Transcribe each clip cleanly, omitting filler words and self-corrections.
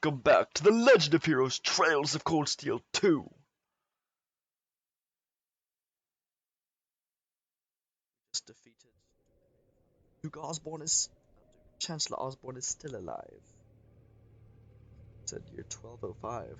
Welcome back to the Legend of Heroes Trails of Cold Steel 2. Just defeated. Duke Osborne is... Chancellor Osborne is still alive. It's at year 1205.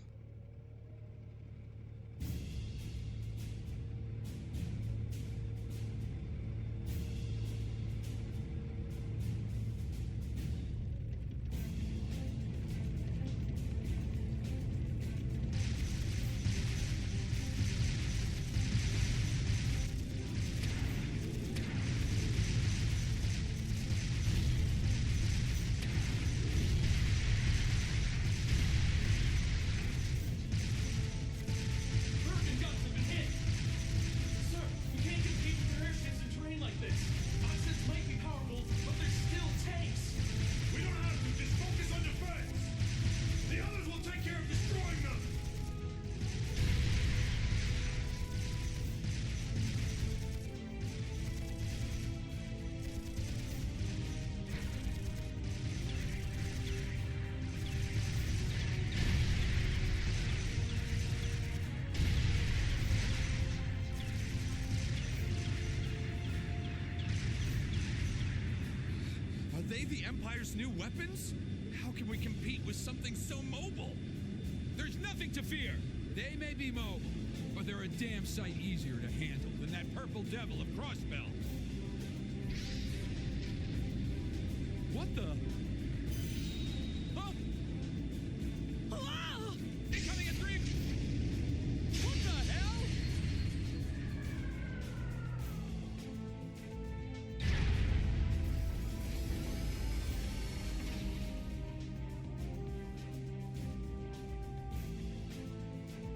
Are they the Empire's new weapons? How can we compete with something so mobile? There's nothing to fear! They may be mobile, but they're a damn sight easier to handle than that purple devil of Crossbell. What the? Oh! Ah! Incoming at 3! What the hell?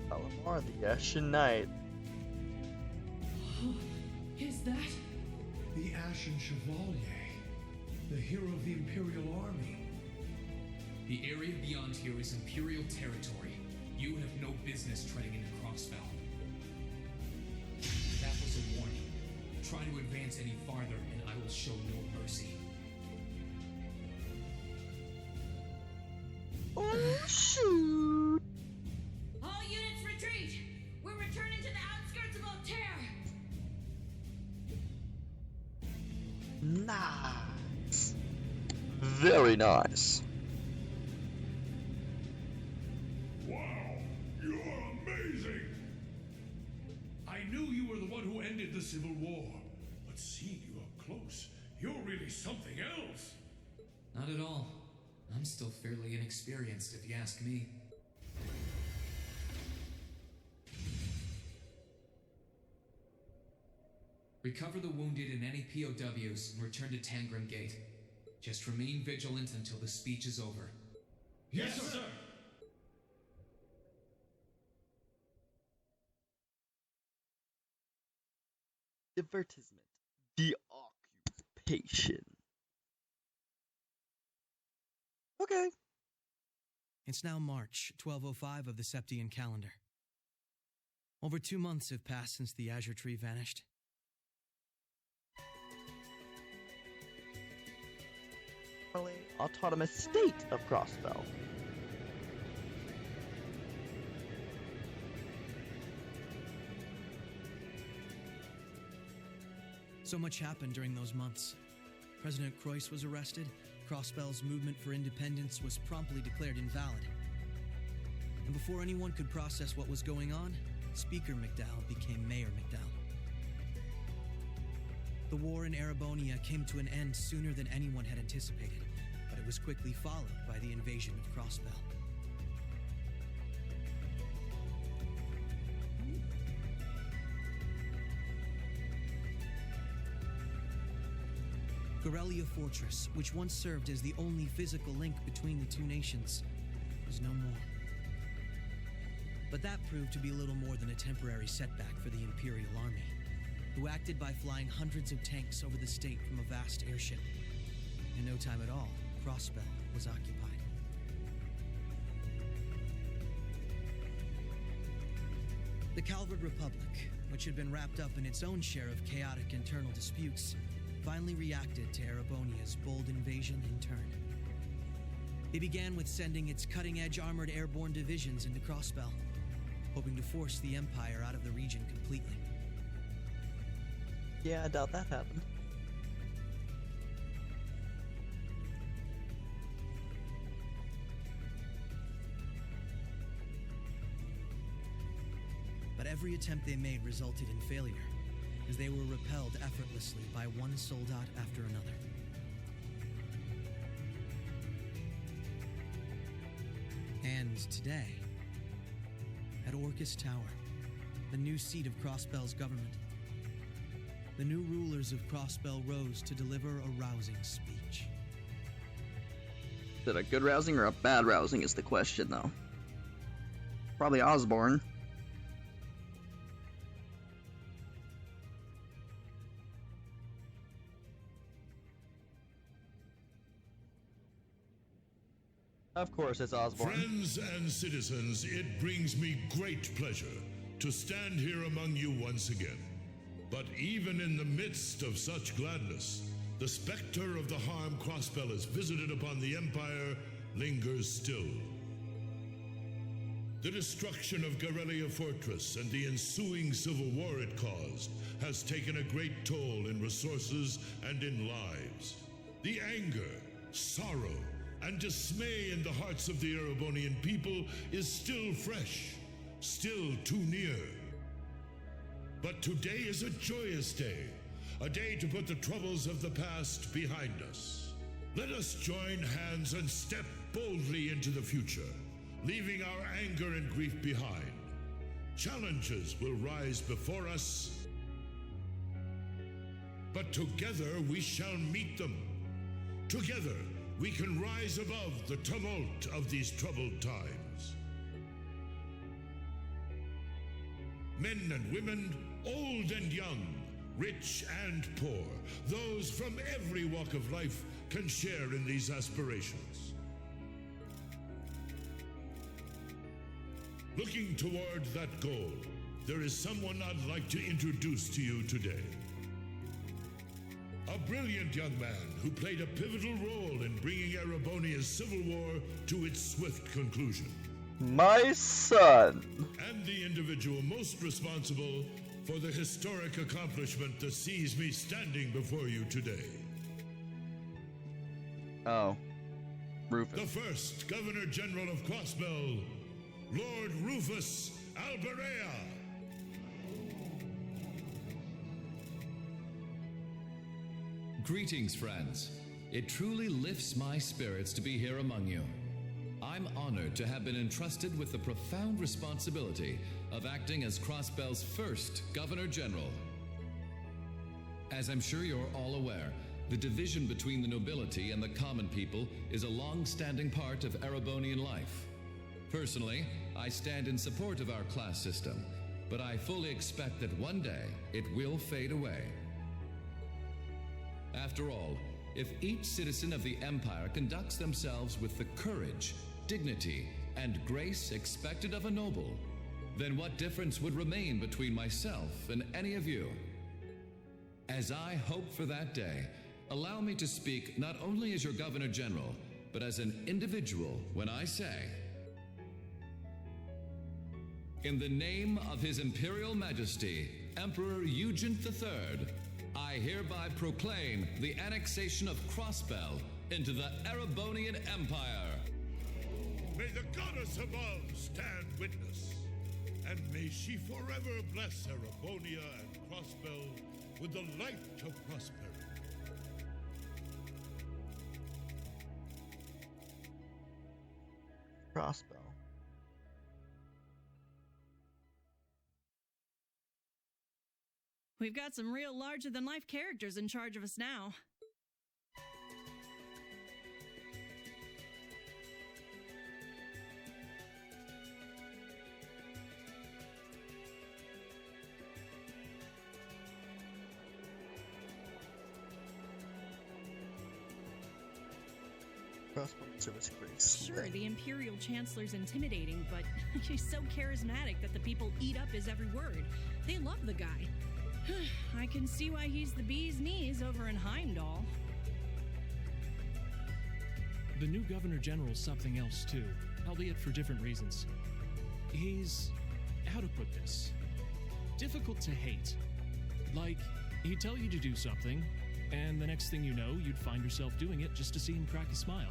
Valimar, the Ashen Knight. Is that? The Ashen Chevalier, the hero of the Imperial Army. The area beyond here is Imperial territory. You have no business treading into Crossfell. That was a warning. Try to advance any farther, and I will show no mercy. Oh, shoot! All units retreat! We're returning to the outskirts of Altair! Nice. Very nice. Wow, you're amazing! I knew you were the one who ended the Civil War, but seeing you up close, you're really something else. Not at all. I'm still fairly inexperienced, if you ask me. Recover the wounded and any POWs and return to Tangram Gate. Just remain vigilant until the speech is over. Yes, sir! Advertisement. The occupation. Okay. It's now March 1205 of the Septian calendar. Over 2 months have passed since the Azure Tree vanished. Autonomous state of Crossbell. So much happened during those months. President Croix was arrested, Crossbell's movement for independence was promptly declared invalid. And before anyone could process what was going on, Speaker McDowell became Mayor McDowell. The war in Erebonia came to an end sooner than anyone had anticipated, but it was quickly followed by the invasion of Crossbell. Gorelia Fortress, which once served as the only physical link between the two nations, was no more. But that proved to be little more than a temporary setback for the Imperial Army, who acted by flying hundreds of tanks over the state from a vast airship. In no time at all, Crossbell was occupied. The Calvard Republic, which had been wrapped up in its own share of chaotic internal disputes, finally reacted to Erebonia's bold invasion in turn. They began with sending its cutting-edge armored airborne divisions into Crossbell, hoping to force the Empire out of the region completely. Yeah, I doubt that happened. But every attempt they made resulted in failure, as they were repelled effortlessly by one soldat after another. And today, at Orcus Tower, the new seat of Crossbell's government, the new rulers of Crossbell rose to deliver a rousing speech. Is it a good rousing or a bad rousing is the question, though. Probably Osborne. Of course, it's Osborne. Friends and citizens, it brings me great pleasure to stand here among you once again. But even in the midst of such gladness, the specter of the harm Crossbell has visited upon the Empire lingers still. The destruction of Garrelia Fortress and the ensuing civil war it caused has taken a great toll in resources and in lives. The anger, sorrow, and dismay in the hearts of the Erebonian people is still fresh, still too near. But today is a joyous day, a day to put the troubles of the past behind us. Let us join hands and step boldly into the future, leaving our anger and grief behind. Challenges will rise before us, but together we shall meet them. Together, we can rise above the tumult of these troubled times. Men and women, old and young, rich and poor, those from every walk of life can share in these aspirations. Looking toward that goal, there is someone I'd like to introduce to you today. A brilliant young man who played a pivotal role in bringing Erebonia's civil war to its swift conclusion. My son! And the individual most responsible for the historic accomplishment that sees me standing before you today. Oh. Rufus. The first Governor General of Crossbell, Lord Rufus Alberea. Greetings, friends. It truly lifts my spirits to be here among you. I'm honored to have been entrusted with the profound responsibility of acting as Crossbell's first Governor General. As I'm sure you're all aware, the division between the nobility and the common people is a long-standing part of Erebonian life. Personally, I stand in support of our class system, but I fully expect that one day it will fade away. After all, if each citizen of the Empire conducts themselves with the courage, dignity, and grace expected of a noble, then what difference would remain between myself and any of you? As I hope for that day, allow me to speak not only as your Governor General, but as an individual when I say, in the name of His Imperial Majesty, Emperor Eugent III, I hereby proclaim the annexation of Crossbell into the Erebonian Empire. May the goddess above stand witness, and may she forever bless Erebonia and Crossbell with the light of prosperity. Crossbell. We've got some real larger-than-life characters in charge of us now. Crossbell service grace. Sure, the Imperial Chancellor's intimidating, but he's so charismatic that the people eat up his every word. They love the guy. I can see why he's the bee's knees over in Heimdall. The new Governor General's something else too, albeit for different reasons. He's... how to put this? Difficult to hate. Like, he'd tell you to do something, and the next thing you know, you'd find yourself doing it just to see him crack a smile.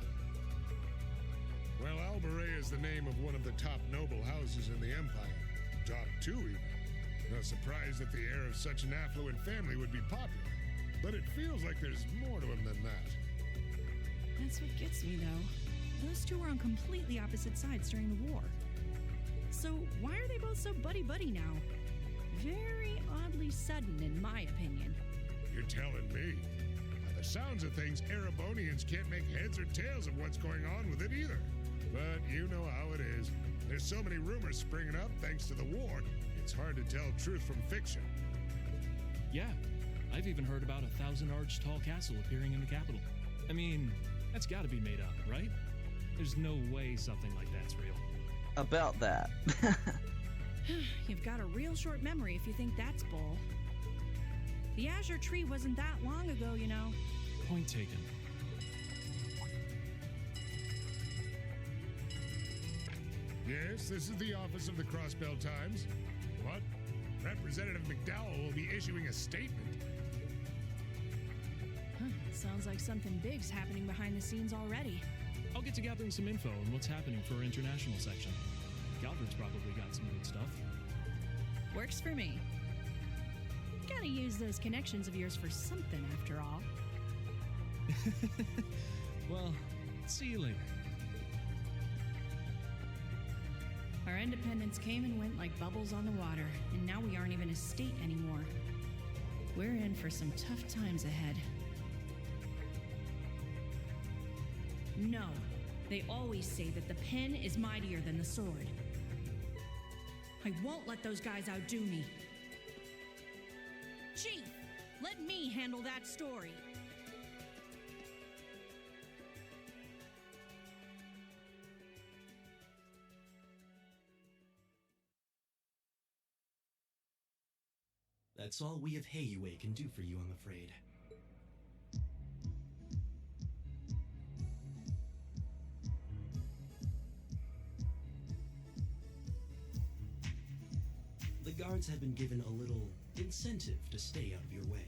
Well, Albaret is the name of one of the top noble houses in the Empire. Top 2, even. No surprise that the heir of such an affluent family would be popular. But it feels like there's more to him than that. That's what gets me, though. Those two were on completely opposite sides during the war. So why are they both so buddy-buddy now? Very oddly sudden, in my opinion. You're telling me? By the sounds of things, Erebonians can't make heads or tails of what's going on with it either. But you know how it is. There's so many rumors springing up thanks to the war, it's hard to tell truth from fiction. Yeah, I've even heard about a 1,000-arch tall castle appearing in the capital. I mean, that's gotta be made up, right? There's no way something like that's real. About that. You've got a real short memory if you think that's bull. The Azure Tree wasn't that long ago, you know. Point taken. Yes, this is the office of the Crossbell Times. What? Representative McDowell will be issuing a statement. Sounds like something big's happening behind the scenes already. I'll get to gathering some info on what's happening for our international section. Galverd's probably got some good stuff. Works for me. Gotta use those connections of yours for something, after all. Well, see you later. Our independence came and went like bubbles on the water, and now we aren't even a state anymore. We're in for some tough times ahead. No, they always say that the pen is mightier than the sword. I won't let those guys outdo me. Chief, let me handle that story. That's all we of Heiyue can do for you, I'm afraid. The guards have been given a little incentive to stay out of your way.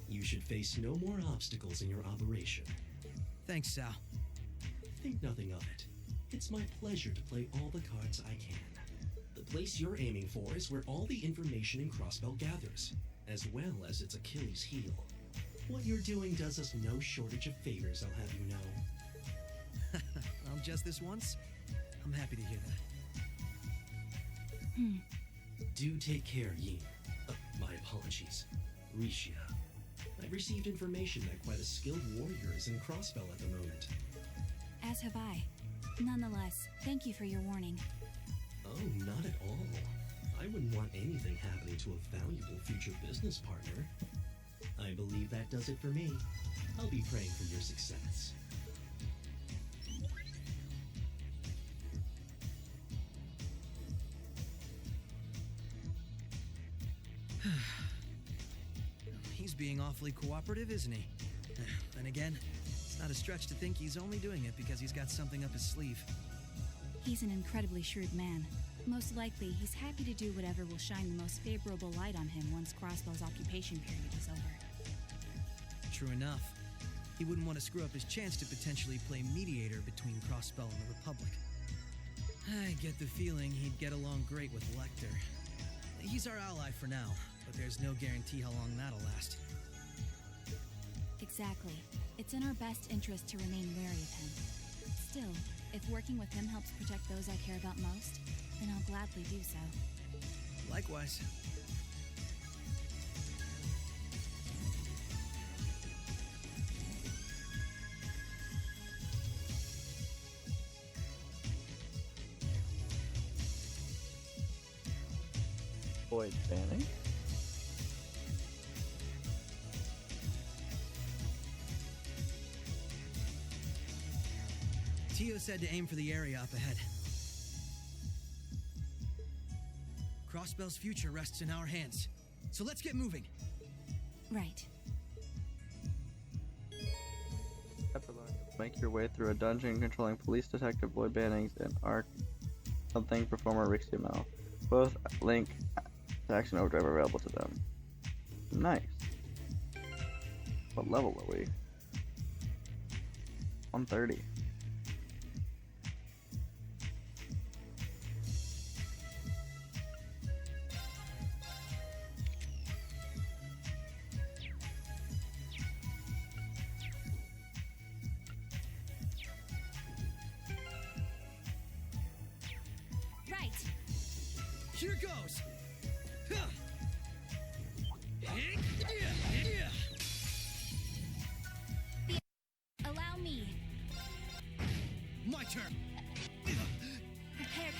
You should face no more obstacles in your operation. Thanks, Sal. Think nothing of it. It's my pleasure to play all the cards I can. The place you're aiming for is where all the information in Crossbell gathers, as well as its Achilles heel. What you're doing does us no shortage of favors, I'll have you know. Well, just this once? I'm happy to hear that. Do take care, Ymir. My apologies. Risha. I've received information that quite a skilled warrior is in Crossbell at the moment. As have I. Nonetheless, thank you for your warning. Oh, not at all. I wouldn't want anything happening to a valuable future business partner. I believe that does it for me. I'll be praying for your success. He's being awfully cooperative, isn't he? Then again, it's not a stretch to think he's only doing it because he's got something up his sleeve. He's an incredibly shrewd man. Most likely, he's happy to do whatever will shine the most favorable light on him once Crossbell's occupation period is over. True enough. He wouldn't want to screw up his chance to potentially play mediator between Crossbell and the Republic. I get the feeling he'd get along great with Lecter. He's our ally for now, but there's no guarantee how long that'll last. Exactly. It's in our best interest to remain wary of him. Still, if working with him helps protect those I care about most, then I'll gladly do so. Likewise. Void banning. Tio said to aim for the area up ahead. Crossbell's future rests in our hands, so let's get moving. Right. Make your way through a dungeon controlling police detective Lloyd Bannings and Arc something performer Rixie Mel. Both Link to Action Overdrive are available to them. Nice. What level are we? 130. Here goes! Allow me. My turn! Prepare.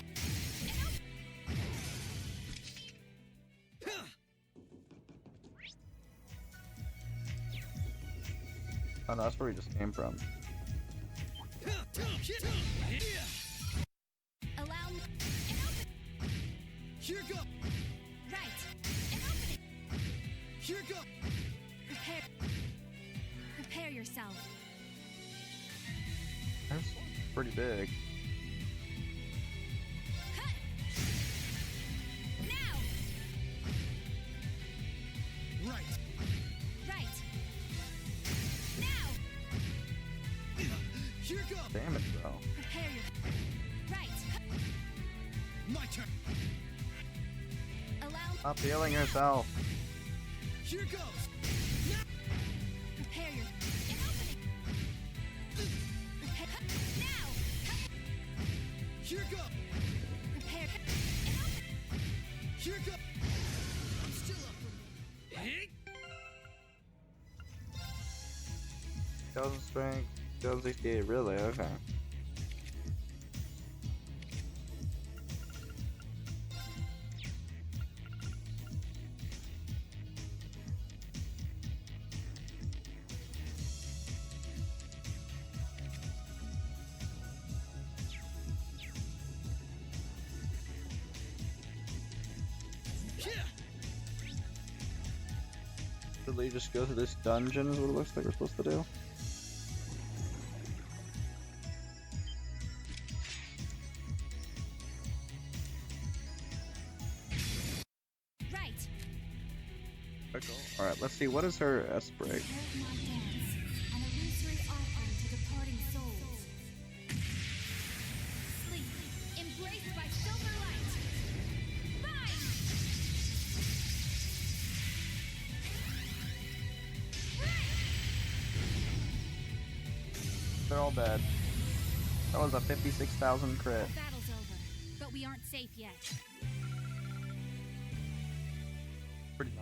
Oh no, that's where we just came from. Allow me. Here go! Right. And open it. Here go! Prepare yourself. That's pretty big. Now. Right. Right. Now. Here go! Damage though. Prepare your. Right. My turn. Allow. Stop healing yourself. Here goes! Prepare your. And open it. Prepare. Now. Here go! Prepare. And open it. Here go! I'm still up for. 1000 strength, 1068, really? Okay. Did we just go through this dungeon is what it looks like we're supposed to do? Right. Alright, let's see, what is her S break? Hold my dance, an illusory offering to departing souls. Sleep, embraced by silver light. Bind! They're all dead. That was a 56,000 crit. The battle's over, but we aren't safe yet. Pretty nice.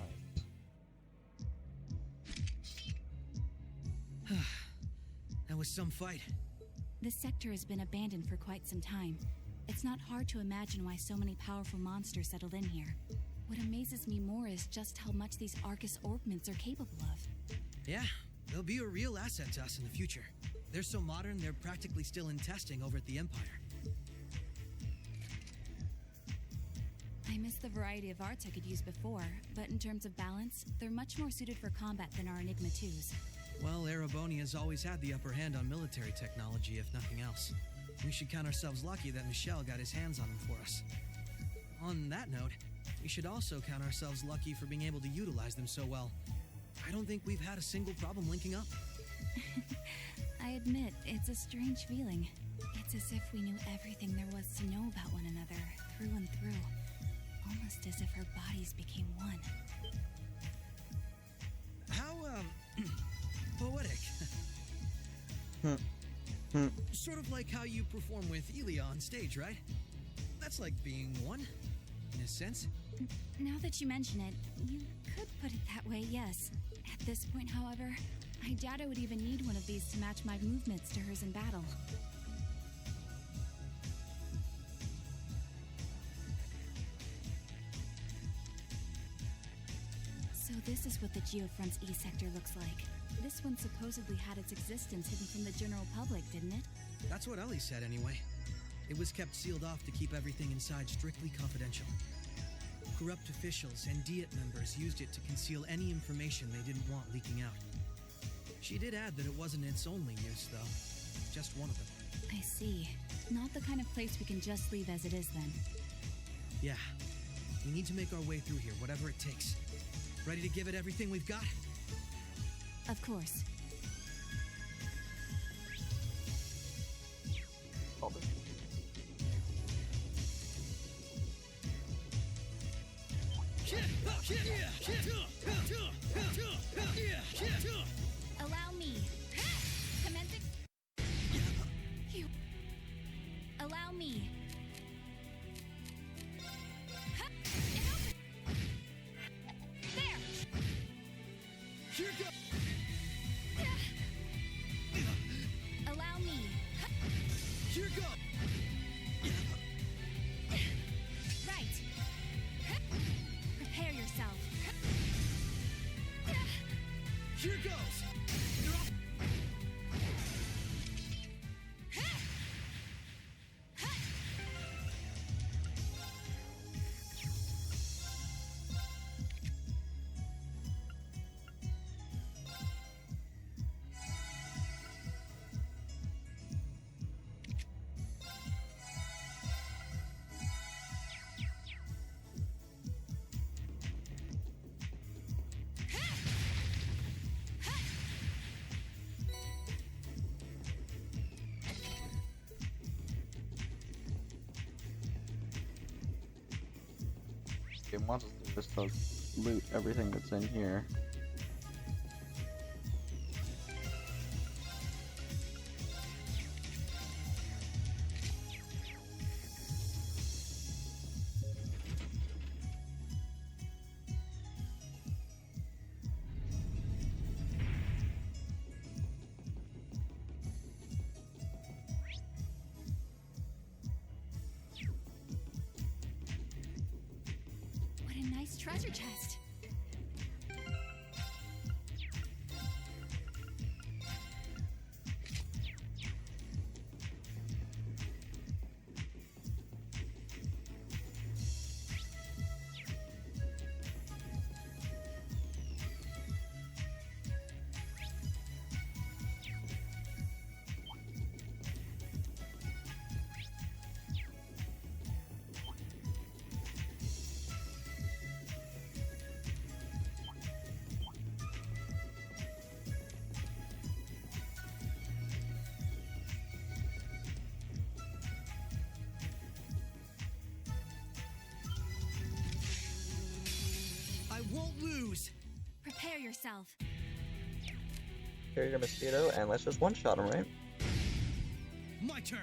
That was some fight. This sector has been abandoned for quite some time. It's not hard to imagine why so many powerful monsters settled in here. What amazes me more is just how much these Arcus orbments are capable of. Yeah, they'll be a real asset to us in the future. They're so modern, they're practically still in testing over at the Empire. I miss the variety of arts I could use before, but in terms of balance, they're much more suited for combat than our Enigma 2s. Well, Erebonia's always had the upper hand on military technology, if nothing else. We should count ourselves lucky that Michel got his hands on them for us. On that note, we should also count ourselves lucky for being able to utilize them so well. I don't think we've had a single problem linking up. I admit, it's a strange feeling. It's as if we knew everything there was to know about one another, through and through. Almost as if our bodies became one. How, poetic. Sort of like how you perform with Elia on stage, right? That's like being one, in a sense. Now that you mention it, you could put it that way, yes. At this point, however, I doubt I would even need one of these to match my movements to hers in battle. So this is what the Geofront's E sector looks like. This one supposedly had its existence hidden from the general public, didn't it? That's what Ellie said anyway. It was kept sealed off to keep everything inside strictly confidential. Corrupt officials and Diet members used it to conceal any information they didn't want leaking out. She did add that it wasn't its only use, though. Just one of them. I see. Not the kind of place we can just leave as it is, then. Yeah. We need to make our way through here, whatever it takes. Ready to give it everything we've got? Of course. Allow me. Commencing. You. Allow me. There. Here goes. Allow me. Here goes. Right. Prepare yourself. Here goes. It wants us to just loot everything that's in here. What a nice treasure chest. I won't lose. Prepare yourself. Carry your mosquito and let's just one-shot him, right? My turn.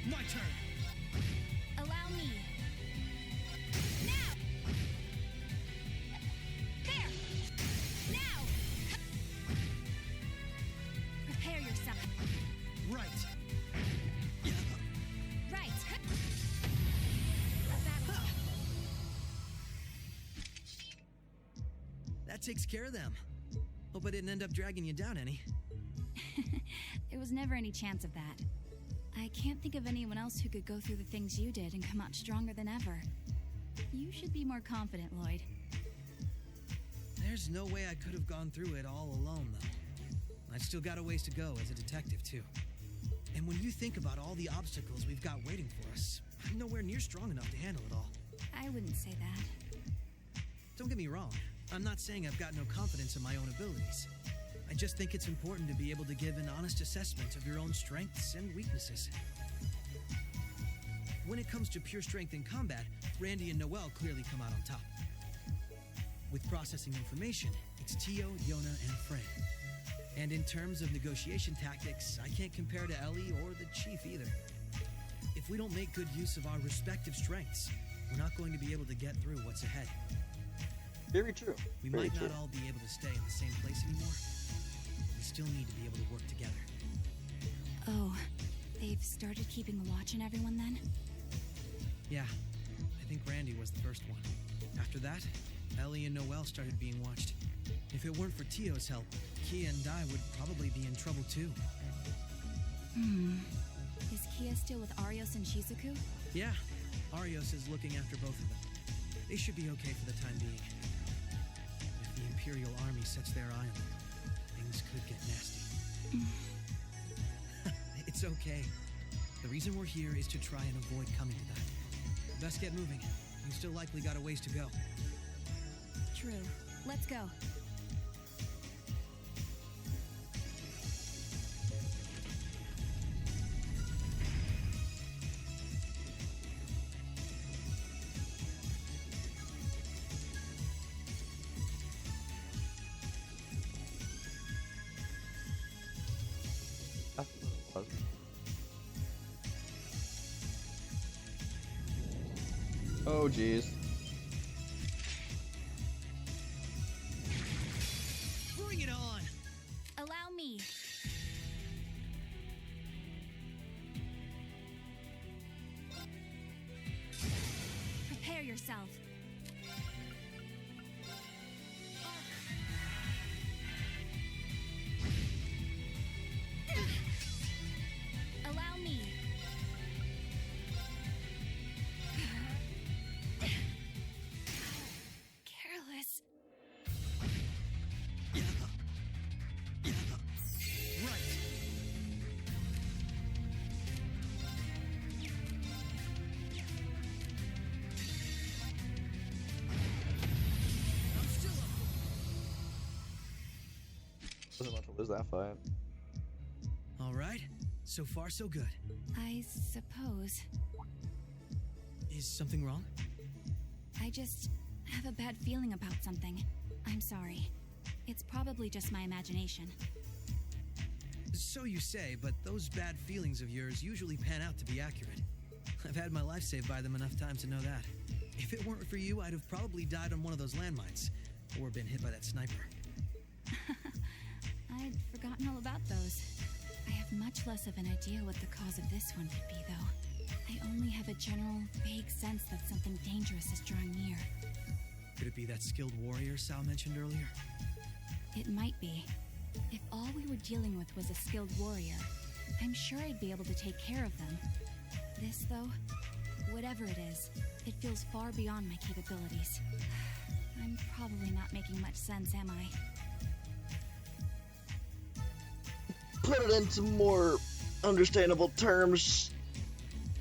My turn. Allow me. Now. There. Now. Prepare yourself. Right. Right. That takes care of them. Hope I didn't end up dragging you down any. There was never any chance of that. I can't think of anyone else who could go through the things you did and come out stronger than ever. You should be more confident, Lloyd. There's no way I could have gone through it all alone, though. I've still got a ways to go as a detective, too. And when you think about all the obstacles we've got waiting for us, I'm nowhere near strong enough to handle it all. I wouldn't say that. Don't get me wrong. I'm not saying I've got no confidence in my own abilities. I just think it's important to be able to give an honest assessment of your own strengths and weaknesses. When it comes to pure strength in combat, Randy and Noel clearly come out on top. With processing information, it's Tio, Yona, and Fred. And in terms of negotiation tactics, I can't compare to Ellie or the Chief either. If we don't make good use of our respective strengths, we're not going to be able to get through what's ahead. Very true. We Very might true. not all be able to stay in the same place anymore. We still need to be able to work together. Oh, they've started keeping a watch on everyone then? Yeah, I think Randy was the first one. After that, Ellie and Noel started being watched. If it weren't for Tio's help, Kia and Dai would probably be in trouble too. Is Kia still with Arios and Shizuku? Yeah, Arios is looking after both of them. They should be okay for the time being. If the Imperial Army sets their eye on them, things could get nasty. It's okay. The reason we're here is to try and avoid coming to that. Best get moving. You still likely got a ways to go. True. Let's go. Oh, jeez. Bring it on! Allow me. Prepare yourself. Allow me. Careless. Right. I'm still up. Wasn't about to lose that fight. All right. So far, so good. I suppose. Is something wrong? I just have a bad feeling about something. I'm sorry. It's probably just my imagination. So you say, but those bad feelings of yours usually pan out to be accurate. I've had my life saved by them enough times to know that. If it weren't for you, I'd have probably died on one of those landmines, or been hit by that sniper. I'd forgotten all about those. I have much less of an idea what the cause of this one could be, though. I only have a general, vague sense that something dangerous is drawing near. Could it be that skilled warrior Sal mentioned earlier? It might be. If all we were dealing with was a skilled warrior, I'm sure I'd be able to take care of them. This, though, whatever it is, it feels far beyond my capabilities. I'm probably not making much sense, am I? Put it into more understandable terms.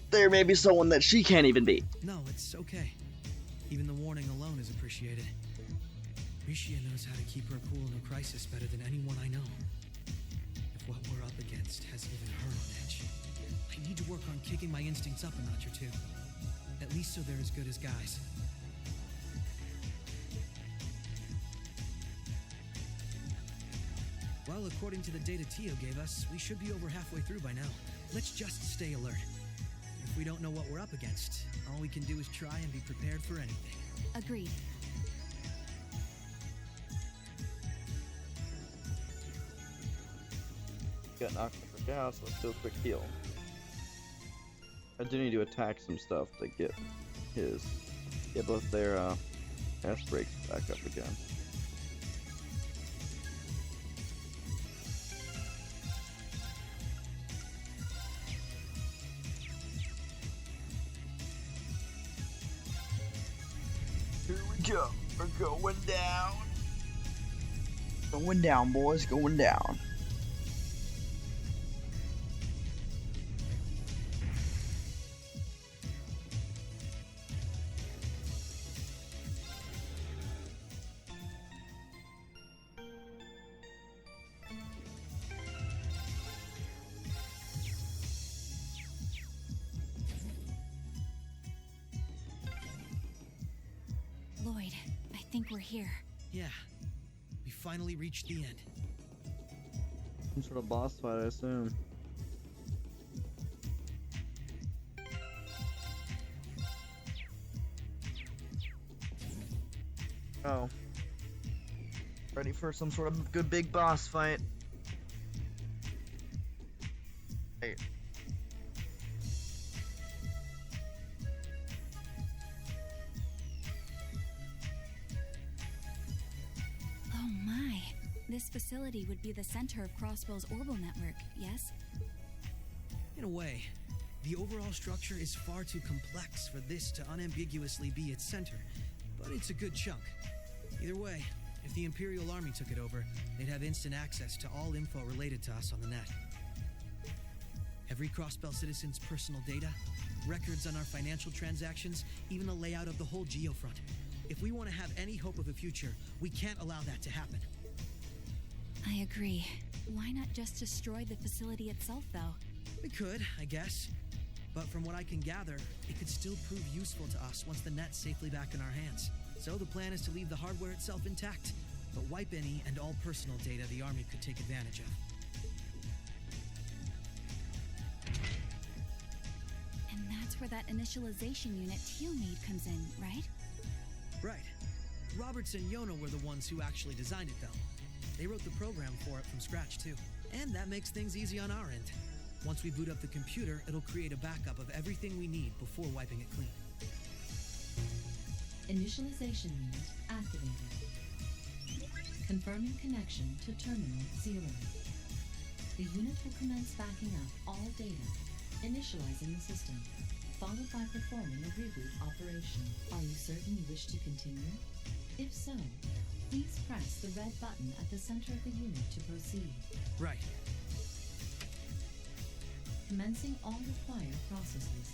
There may be someone that she can't even beat. No, it's okay. Even the warning alone is appreciated. Ricia knows how to keep her cool in a crisis better than anyone I know. If what we're up against has even her on edge, I need to work on kicking my instincts up a notch or two. At least so they're as good as guys. Well, according to the data Tio gave us, we should be over halfway through by now. Let's just stay alert. If we don't know what we're up against, all we can do is try and be prepared for anything. Agreed. Got knocked the frick out, so let's do a quick heal. I do need to attack some stuff to get both their S brakes back up again. Here we go. We're going down. Going down, boys. Going down. Lloyd, I think we're here. Yeah, we finally reached the end. Some sort of boss fight, I assume. Oh. Ready for some sort of good big boss fight. Hey. Oh my. This facility would be the center of Crossbell's orbital network, yes? In a way, the overall structure is far too complex for this to unambiguously be its center. but it's a good chunk. Either way, if the Imperial Army took it over, they'd have instant access to all info related to us on the net. Every Crossbell citizen's personal data, records on our financial transactions, even a layout of the whole geofront. If we want to have any hope of a future, we can't allow that to happen. I agree. Why not just destroy the facility itself, though? We could, I guess. But from what I can gather, it could still prove useful to us once the net's safely back in our hands. So the plan is to leave the hardware itself intact, but wipe any and all personal data the Army could take advantage of. And that's where that initialization unit Teal made comes in, right? Right. Roberts and Yona were the ones who actually designed it, though. They wrote the program for it from scratch, too. And that makes things easy on our end. Once we boot up the computer, it'll create a backup of everything we need before wiping it clean. Initialization unit activated. Confirming connection to Terminal 0. The unit will commence backing up all data, initializing the system, followed by performing a reboot operation. Are you certain you wish to continue? If so, please press the red button at the center of the unit to proceed. Right. Commencing all required processes.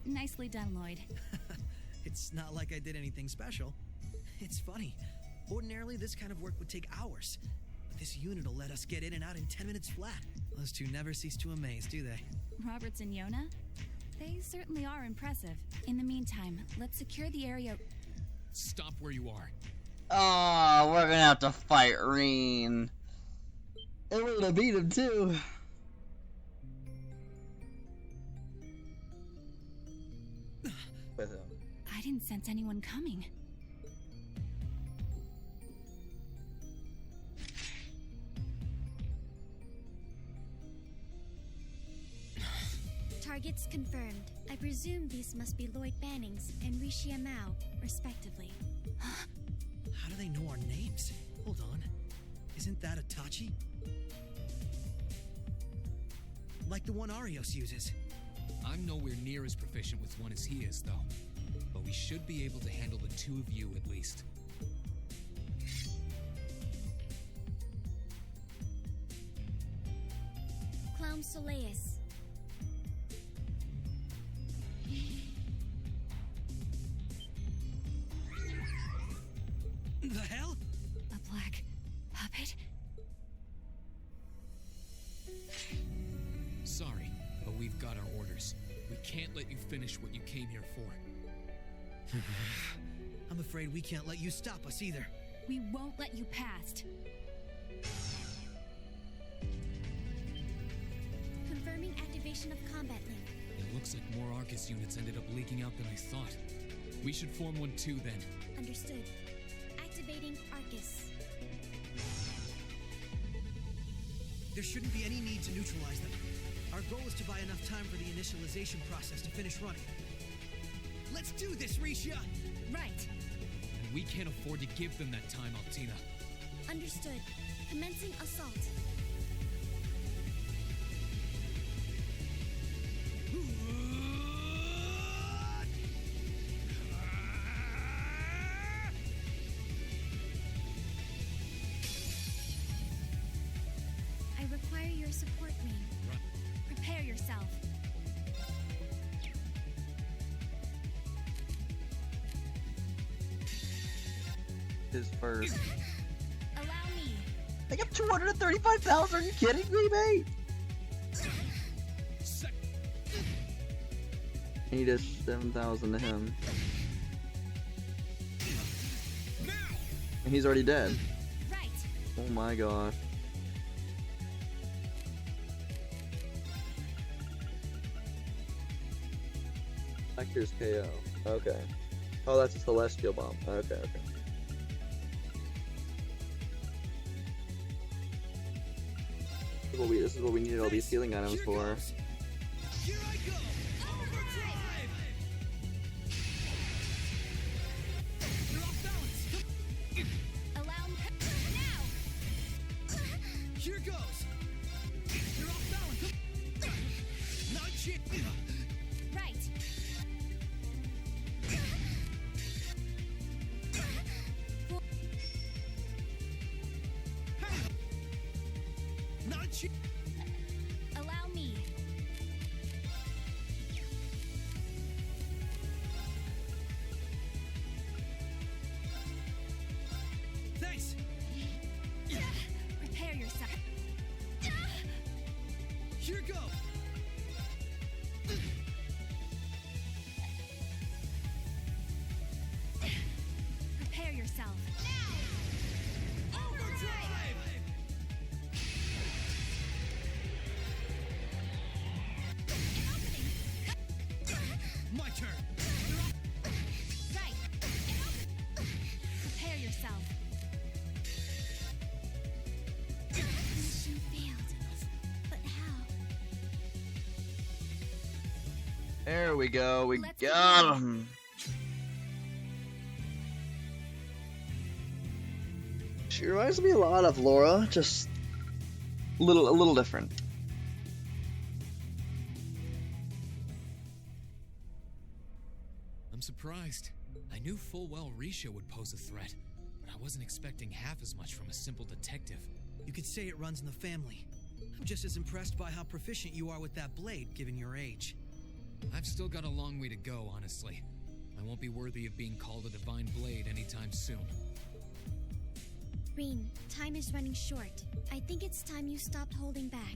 Nicely done, Lloyd. It's not like I did anything special. It's funny. Ordinarily, this kind of work would take hours. But this unit will let us get in and out in 10 minutes flat. Those two never cease to amaze, do they? Roberts and Yona? They certainly are impressive. In the meantime, let's secure the area. Stop where you are. Oh, we're gonna have to fight Rean. And we're gonna beat him too. With him. I didn't sense anyone coming. Targets confirmed. I presume these must be Lloyd Bannings and Rishia Mao, respectively. How do they know our names? Hold on. Isn't that Itachi? Like the one Arios uses. I'm nowhere near as proficient with one as he is, though. But we should be able to handle the two of you at least. Clown Soleus. The hell? A black puppet? Sorry, but we've got our orders. We can't let you finish what you came here for. I'm afraid we can't let you stop us either. We won't let you past. Confirming activation of combat link. It looks like more Arcus units ended up leaking out than I thought. We should form one too, then. Understood. Activating Arcus. There shouldn't be any need to neutralize them. Our goal is to buy enough time for the initialization process to finish running. Let's do this, Rishia! Right. And we can't afford to give them that time, Altina. Understood. Commencing assault. I require your support, Rean. Prepare yourself. His first. Allow me. I got 235,000. Are you kidding me, mate? He does 7,000 to him. And he's already dead. Right. Oh my gosh. Actors KO. Okay. Oh, that's a celestial bomb. Okay, okay. This is what we needed all these healing items for. Here I go! Overdrive! You're off balance! Allow me. Now! Allow me. Thanks! Prepare yourself. Here go! Prepare yourself. Overdrive! My turn! Right. Prepare yourself. Mission failed. But how? There we go. We Let's got begin. him. She reminds me a lot of Laura, just a little different. I'm surprised. I knew full well Risha would pose a threat, but I wasn't expecting half as much from a simple detective. You could say it runs in the family. I'm just as impressed by how proficient you are with that blade, given your age. I've still got a long way to go, honestly. I won't be worthy of being called a divine blade anytime soon. Rean, time is running short. I think it's time you stopped holding back.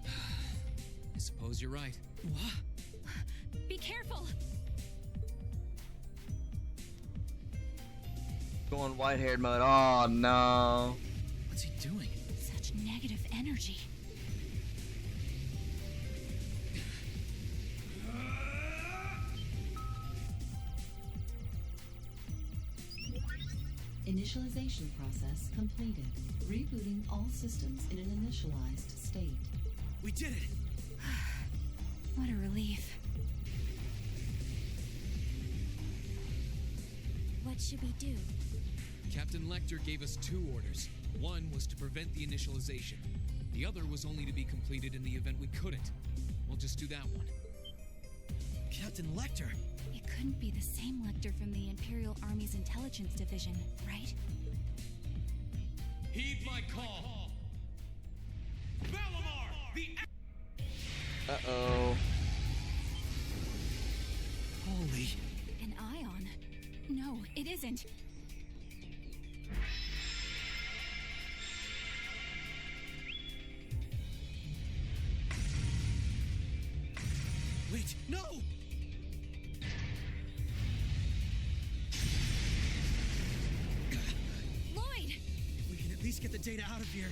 I suppose you're right. What? Be careful. Going white-haired mode. Oh no. What's he doing? Such negative energy. Initialization process completed. Rebooting all systems in an initialized state. We did it! What a relief. What should we do? Captain Lecter gave us 2 orders. One was to prevent the initialization. The other was only to be completed in the event we couldn't. We'll just do that one. Captain Lecter! It couldn't be the same Lecter from the Imperial Army's intelligence division, right? Heed my call. Valimar, the Uh-oh. Holy... An ion. No, it isn't. Wait, no! Lloyd! We can at least get the data out of here.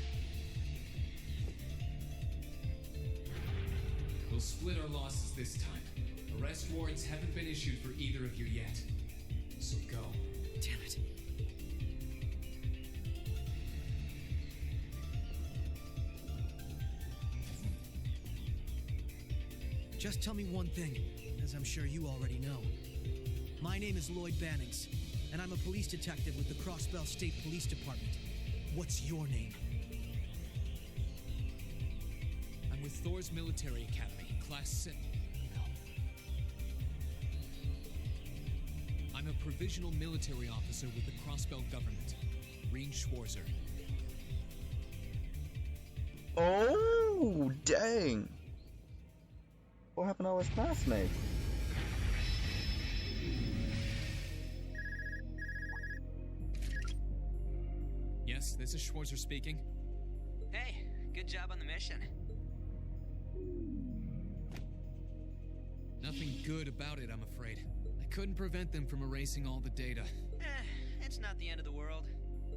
We'll split our losses this time. Arrest warrants haven't been issued for either of you yet. So go. Damn it. Just tell me one thing, as I'm sure you already know. My name is Lloyd Bannings, and I'm a police detective with the Crossbell State Police Department. What's your name? I'm with Thors Military Academy, Class VII. No. I'm a provisional military officer with the Crossbell government, Rean Schwarzer. Oh, dang. What happened to all his classmates? Yes, this is Schwarzer speaking. Hey, good job on the mission. Nothing good about it, I'm afraid. I couldn't prevent them from erasing all the data. It's not the end of the world.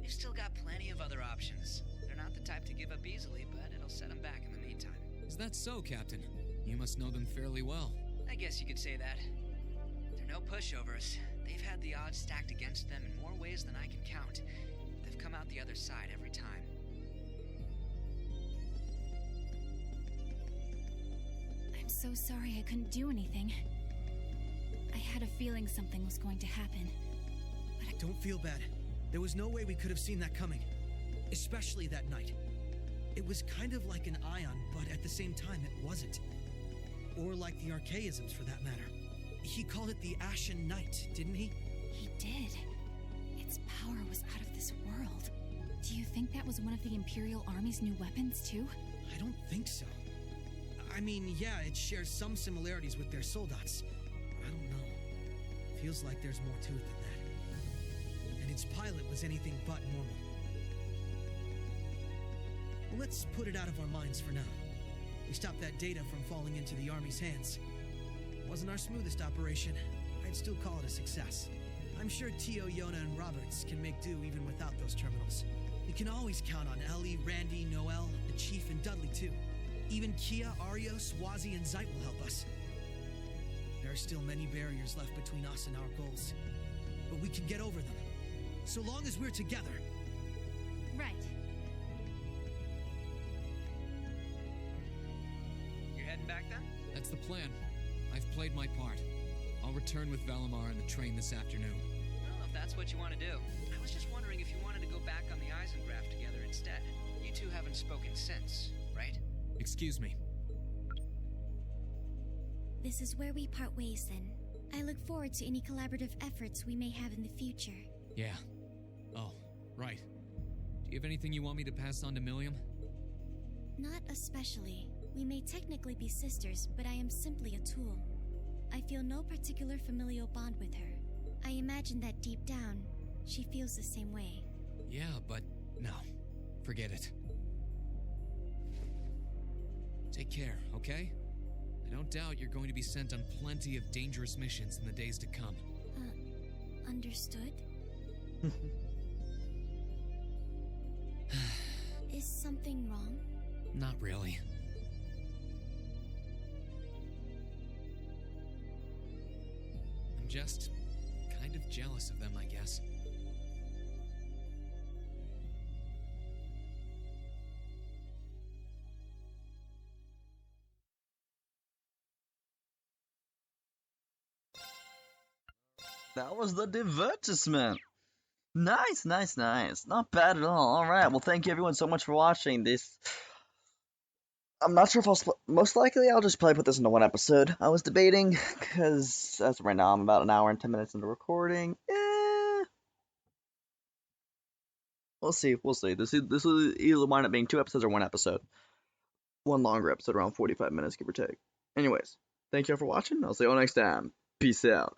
They've still got plenty of other options. They're not the type to give up easily, but it'll set them back in the meantime. Is that so, Captain? You must know them fairly well. I guess you could say that. They're no pushovers. They've had the odds stacked against them in more ways than I can count. But they've come out the other side every time. I'm so sorry I couldn't do anything. I had a feeling something was going to happen. But Don't feel bad. There was no way we could have seen that coming. Especially that night. It was kind of like an ion, but at the same time it wasn't. Or like the archaisms, for that matter. He called it the Ashen Night, didn't he? He did. Its power was out of this world. Do you think that was one of the Imperial Army's new weapons, too? I don't think so. I mean, yeah, it shares some similarities with their soldats. I don't know. Feels like there's more to it than that. And its pilot was anything but normal. Well, let's put it out of our minds for now. We stopped that data from falling into the Army's hands. It wasn't our smoothest operation. I'd still call it a success. I'm sure Tio, Yona, and Roberts can make do even without those terminals. We can always count on Ellie, Randy, Noel, the Chief, and Dudley, too. Even Kia, Arios, Wazi, and Zeit will help us. There are still many barriers left between us and our goals. But we can get over them. So long as we're together. Right. You're heading back then? That's the plan. I've played my part. I'll return with Valimar and the train this afternoon. Well, if that's what you want to do. I was just wondering if you wanted to go back on the Eisengraph together instead. You two haven't spoken since, right? Excuse me. This is where we part ways then. I look forward to any collaborative efforts we may have in the future. Yeah. Oh, right. Do you have anything you want me to pass on to Milliam? Not especially. We may technically be sisters, but I am simply a tool. I feel no particular familial bond with her. I imagine that deep down, she feels the same way. Yeah, but no. Forget it. Take care, okay? I don't doubt you're going to be sent on plenty of dangerous missions in the days to come. Understood? Is something wrong? Not really. I'm just kind of jealous of them, I guess. That was the divertisement. Nice, nice, nice. Not bad at all. All right. Well, thank you everyone so much for watching this. I'm not sure if I'll most likely I'll just probably put this into one episode. I was debating because as of right now I'm about an hour and 10 minutes into recording. We'll see. We'll see. This will either wind up being 2 episodes or 1 episode. One longer episode around 45 minutes, give or take. Anyways, thank you all for watching. I'll see you all next time. Peace out.